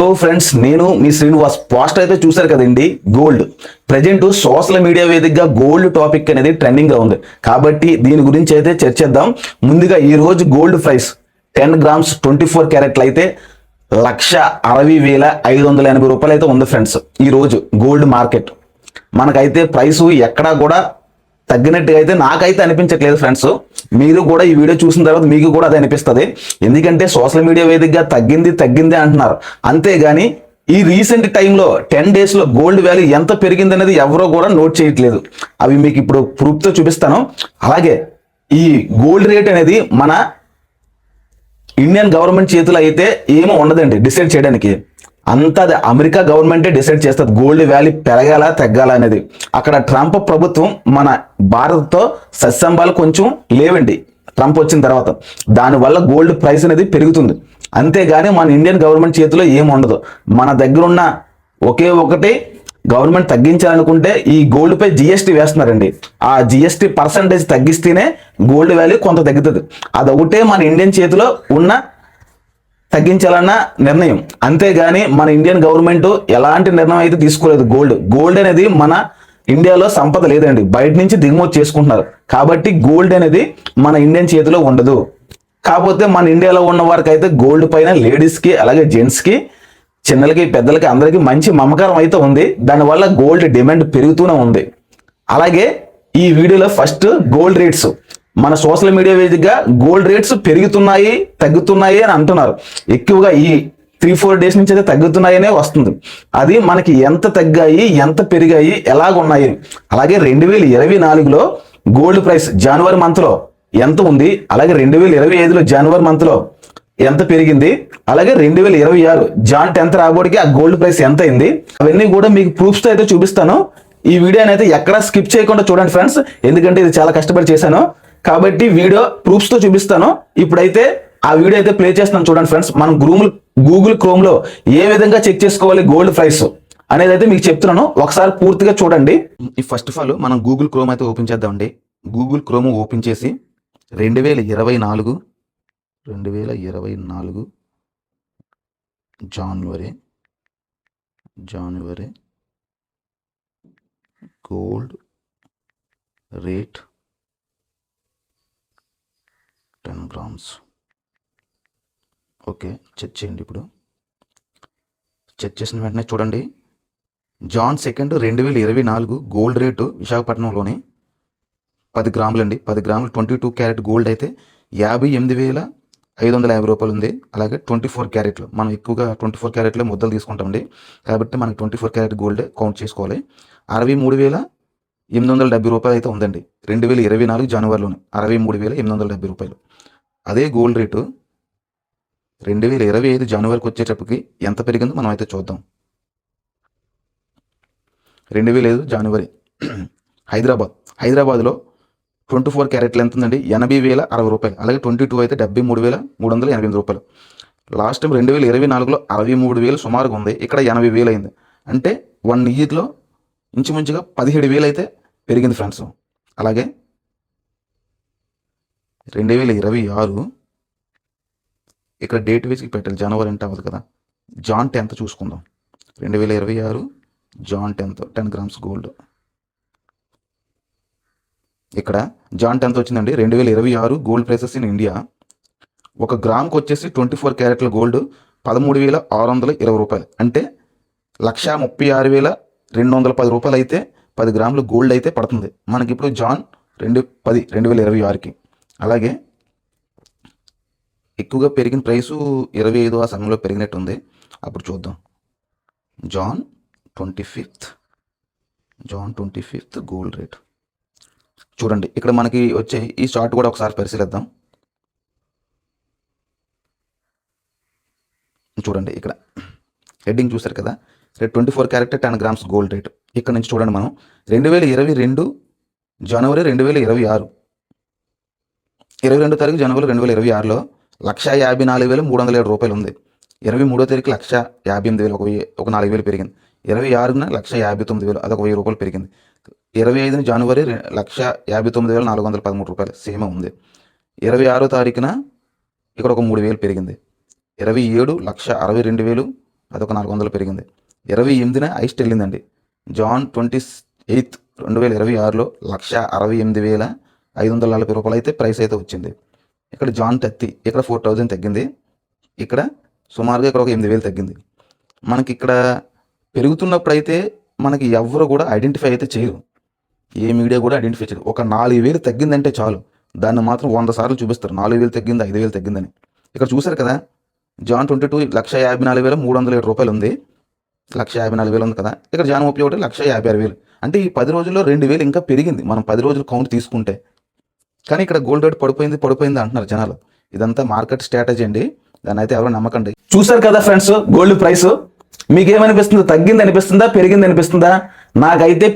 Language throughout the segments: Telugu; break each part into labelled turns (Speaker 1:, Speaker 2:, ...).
Speaker 1: హలో ఫ్రెండ్స్, నేను మీ శ్రీనివాస్. పోస్ట్ అయితే చూశారు కదండి. గోల్డ్ ప్రజెంట్ సోషల్ మీడియా వేదికగా గోల్డ్ టాపిక్ అనేది ట్రెండింగ్ గా ఉంది. కాబట్టి దీని గురించి అయితే చర్చిద్దాం. ముందుగా ఈ రోజు గోల్డ్ ప్రైస్ 10 గ్రామ్స్ 24 క్యారెట్లు అయితే 1,60,580 రూపాయలు అయితే ఉంది ఫ్రెండ్స్. ఈ రోజు గోల్డ్ మార్కెట్ మనకైతే ప్రైస్ ఎక్కడా కూడా తగ్గినట్టుగా అయితే నాకైతే అనిపించట్లేదు ఫ్రెండ్స్. మీరు కూడా ఈ వీడియో చూసిన తర్వాత మీకు కూడా అది అనిపిస్తుంది. ఎందుకంటే సోషల్ మీడియా వేదికగా తగ్గింది అంటున్నారు. అంతేగాని ఈ రీసెంట్ టైంలో 10 days లో గోల్డ్ వాల్యూ ఎంత పెరిగింది అనేది ఎవరో కూడా నోట్ చేయట్లేదు. అవి మీకు ఇప్పుడు ప్రూఫ్తో చూపిస్తాను. అలాగే ఈ గోల్డ్ రేట్ అనేది మన ఇండియన్ గవర్నమెంట్ చేతిలో అయితే ఏమీ ఉండదండి డిసైడ్ చేయడానికి. అంతా అమెరికా గవర్నమెంటే డిసైడ్ చేస్తుంది గోల్డ్ వాల్యూ పెరగాల తగ్గాల అనేది. అక్కడ ట్రంప్ ప్రభుత్వం మన భారత్తో సత్సంబాలు కొంచెం లేవండి ట్రంప్ వచ్చిన తర్వాత. దానివల్ల గోల్డ్ ప్రైస్ అనేది పెరుగుతుంది. అంతేగాని మన ఇండియన్ గవర్నమెంట్ చేతిలో ఏమి ఉండదు. మన దగ్గర ఉన్న ఒకే ఒకటి గవర్నమెంట్ తగ్గించాలనుకుంటే ఈ గోల్డ్ పై జిఎస్టీ వేస్తున్నారండి. ఆ జిఎస్టీ పర్సంటేజ్ తగ్గిస్తేనే గోల్డ్ వాల్యూ కొంత తగ్గుతుంది. అదొకటే మన ఇండియన్ చేతిలో ఉన్న తగ్గించాలన్న నిర్ణయం. అంతేగాని మన ఇండియన్ గవర్నమెంట్ ఎలాంటి నిర్ణయం అయితే తీసుకోలేదు. గోల్డ్ అనేది మన ఇండియాలో సంపద లేదండి, బయట నుంచి దిగుమతి చేసుకుంటున్నారు. కాబట్టి గోల్డ్ అనేది మన ఇండియన్ చేతిలో ఉండదు. కాకపోతే మన ఇండియాలో ఉన్న వారికి అయితే గోల్డ్ పైన లేడీస్కి అలాగే జెంట్స్కి చిన్నలకి పెద్దలకి అందరికీ మంచి మమకారం అయితే ఉంది. దానివల్ల గోల్డ్ డిమాండ్ పెరుగుతూనే ఉంది. అలాగే ఈ వీడియోలో ఫస్ట్ గోల్డ్ రేట్స్ మన సోషల్ మీడియా వేదికగా గోల్డ్ రేట్స్ పెరుగుతున్నాయి తగ్గుతున్నాయి అని అంటున్నారు. ఎక్కువగా ఈ 3-4 days నుంచి అయితే తగ్గుతున్నాయనే వస్తుంది. అది మనకి ఎంత తగ్గాయి ఎంత పెరిగాయి ఎలాగున్నాయి. అలాగే 2024లో గోల్డ్ ప్రైస్ జనవరి మంత్లో ఎంత ఉంది, అలాగే 2025లో జనవరి మంత్లో ఎంత పెరిగింది, అలాగే 2026 జాన్ 10th రాబోడికి ఆ గోల్డ్ ప్రైస్ ఎంత అయింది, అవన్నీ కూడా మీకు ప్రూఫ్స్తో అయితే చూపిస్తాను. ఈ వీడియోని అయితే ఎక్కడా స్కిప్ చేయకుండా చూడండి ఫ్రెండ్స్, ఎందుకంటే ఇది చాలా కష్టపడి చేశాను కాబట్టి వీడియో ప్రూఫ్స్తో చూపిస్తాను. ఇప్పుడైతే ఆ వీడియో అయితే ప్లే చేస్తున్నాను చూడండి ఫ్రెండ్స్. మనం గూగుల్ క్రోమ్ లో ఏ విధంగా చెక్ చేసుకోవాలి గోల్డ్ ప్రైస్ అనేది అయితే మీకు చెప్తున్నాను. ఒకసారి పూర్తిగా చూడండి. ఫస్ట్ ఆఫ్ ఆల్ మనం గూగుల్ క్రోమ్ అయితే ఓపెన్ చేద్దామండి. గూగుల్ క్రోమ్ ఓపెన్ చేసి 2024 జనవరి gold rate 10 grams. Okay, check చేయండి. ఇప్పుడు చెక్ చేసిన వెంటనే చూడండి, జాన్ 2 2024 గోల్డ్ రేటు విశాఖపట్నంలోని 10 గ్రాములు అండి. 10 గ్రాములు 22 క్యారెట్ గోల్డ్ అయితే 58,550 రూపాయలు ఉంది. అలాగే 24 క్యారెట్లు, మనం ఎక్కువగా 24 క్యారెట్లో ముద్దలు తీసుకుంటామండి. కాబట్టి మనకి 24 క్యారెట్ గోల్డ్ కౌంట్ చేసుకోవాలి. 63,870 రూపాయలు అయితే ఉందండి 2024 జనవరిలోని. 63,870 రూపాయలు. అదే గోల్డ్ రేటు 2025 జనవరికి వచ్చేటప్పటికి ఎంత పెరిగిందో మనం అయితే చూద్దాం. 2005 జనవరి హైదరాబాద్లో 24 క్యారెట్లు ఎంత ఉందండి, 80,060 రూపాయలు. అలాగే 22 అయితే 73,388 రూపాయలు. లాస్ట్ టైం 2024లో 63,000 సుమారుగా ఉంది. ఇక్కడ 80,000 అయింది. అంటే 1 yearలో ఇంచుమించుగా 17,000 అయితే పెరిగింది ఫ్రెండ్స్. అలాగే 2026 ఇక్కడ డేట్ వేసి పెట్టాలి, జనవరి అంటే అవ్వదు కదా. జాన్ 10th చూసుకుందాం. 2026 జాన్ 10th 10 grams గోల్డ్. ఇక్కడ జాన్ 10th వచ్చిందండి. 2026 గోల్డ్ ప్రైసెస్ ఇన్ ఇండియా. 1 గ్రామ్కి వచ్చేసి 24 క్యారెట్ల గోల్డ్ 13,620 రూపాయలు. అంటే 1,36,210 రూపాయలు అయితే 10 గ్రాముల గోల్డ్ అయితే పడుతుంది మనకి ఇప్పుడు జాన్ 2026కి. అలాగే ఎక్కువగా పెరిగిన ప్రైసు 25 ఆ సమయంలో పెరిగినట్టు ఉంది. అప్పుడు చూద్దాం. జాన్ 25th గోల్డ్ రేట్ చూడండి. ఇక్కడ మనకి వచ్చే ఈ చార్ట్ కూడా ఒకసారి పరిశీలిద్దాం. చూడండి, ఇక్కడ హెడ్డింగ్ చూసారు కదా, 24 క్యారెట్ 10 grams గోల్డ్ రేట్. ఇక్కడ నుంచి చూడండి, మనం 2022 జనవరి 2026 22వ తారీఖు జనవరి 2026లో 1,54,307 రూపాయలు ఉంది. 23వ తారీఖు 1,58,000, ఒక 4,000 పెరిగింది. 26న 1,59,000, అదొక 1,000 రూపాయలు పెరిగింది. 25 జనవరి 1,59,413 రూపాయలు సేమ్ ఉంది. 26వ తారీఖున ఇక్కడ ఒక 3,000 పెరిగింది. 27 1,62,000 అదొక 400 పెరిగింది. 28న హైస్ట్ వెళ్ళిందండి. జాన్ 28 2026లో 168,540 రూపాయలు అయితే ప్రైస్ అయితే వచ్చింది. ఇక్కడ జాన్ 30 ఇక్కడ 4,000 తగ్గింది. ఇక్కడ సుమారుగా ఇక్కడ ఒక 8,000 తగ్గింది. మనకి ఇక్కడ పెరుగుతున్నప్పుడు అయితే మనకి ఎవరు కూడా ఐడెంటిఫై అయితే చేయరు, ఏ మీడియా కూడా ఐడెంటిఫై చేయరు. ఒక 4,000 తగ్గిందంటే చాలు, దాన్ని మాత్రం 100 సార్లు చూపిస్తారు 4,000 తగ్గింది 5,000 తగ్గిందని. ఇక్కడ చూసారు కదా, జాన్ 22 154,307 రూపాయలు ఉంది, 154,000 ఉంది కదా. ఇక్కడ జాన్ 31 156,000. అంటే ఈ 10 రోజుల్లో 2,000 ఇంకా పెరిగింది మనం 10 రోజులు కౌంట్ తీసుకుంటే. కానీ ఇక్కడ గోల్డ్ రేట్ పడిపోయింది అంటున్నారు జనాలు. ఇదంతా మార్కెట్ స్ట్రాటజీ అండి, దాన్ని అయితే ఎవరు నమ్మకండి. చూసారు కదా ఫ్రెండ్స్, గోల్డ్ ప్రైస్ మీకేమనిపిస్తుంది? తగ్గింది అనిపిస్తుందా, పెరిగింది అనిపిస్తుందా? నాకైతే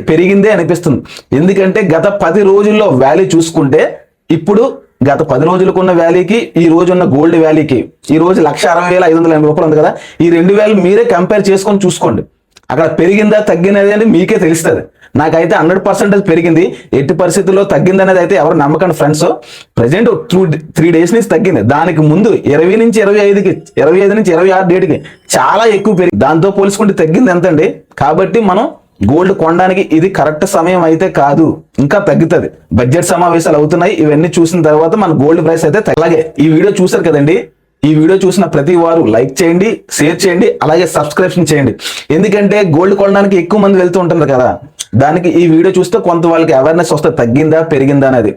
Speaker 1: పెరిగిందే అనిపిస్తుంది. ఎందుకంటే గత 10 రోజుల్లో వాల్యూ చూసుకుంటే ఇప్పుడు గత 10 రోజులకు ఉన్న వాల్యూకి ఈ రోజు ఉన్న గోల్డ్ వాల్యూకి ఈ రోజు 160,580 రూపాయలు ఉంది కదా, ఈ 2,000 మీరే కంపేర్ చేసుకొని చూసుకోండి. అక్కడ పెరిగిందా తగ్గినది అని మీకే తెలుస్తుంది. నాకైతే 100% పెరిగింది, ఎట్టి పరిస్థితుల్లో తగ్గింది అనేది అయితే ఎవరు నమ్మకండి ఫ్రెండ్స్. ప్రజెంట్ 3 days నుంచి తగ్గింది. దానికి ముందు 20 నుంచి 25కి 25 నుంచి 26 డేట్కి చాలా ఎక్కువ పెరిగింది. దాంతో పోల్చుకుంటే తగ్గింది ఎంతండి. కాబట్టి మనం గోల్డ్ కొనడానికి ఇది కరెక్ట్ సమయం అయితే కాదు, ఇంకా తగ్గుతుంది. బడ్జెట్ సమావేశాలు అవుతున్నాయి, ఇవన్నీ చూసిన తర్వాత మన గోల్డ్ ప్రైస్ అయితే అలాగే ఈ వీడియో చూసారు కదండి, ఈ వీడియో చూసిన ప్రతి వారు లైక్ చేయండి, షేర్ చేయండి, అలాగే సబ్స్క్రిప్షన్ చేయండి. ఎందుకంటే గోల్డ్ కొనడానికి ఎక్కువ మంది వెళ్తూ ఉంటారు కదా, దానికి ఈ వీడియో చూస్తే కొంత వాళ్ళకి అవేర్నెస్ వస్తుంది తగ్గిందా పెరిగిందా అనేది.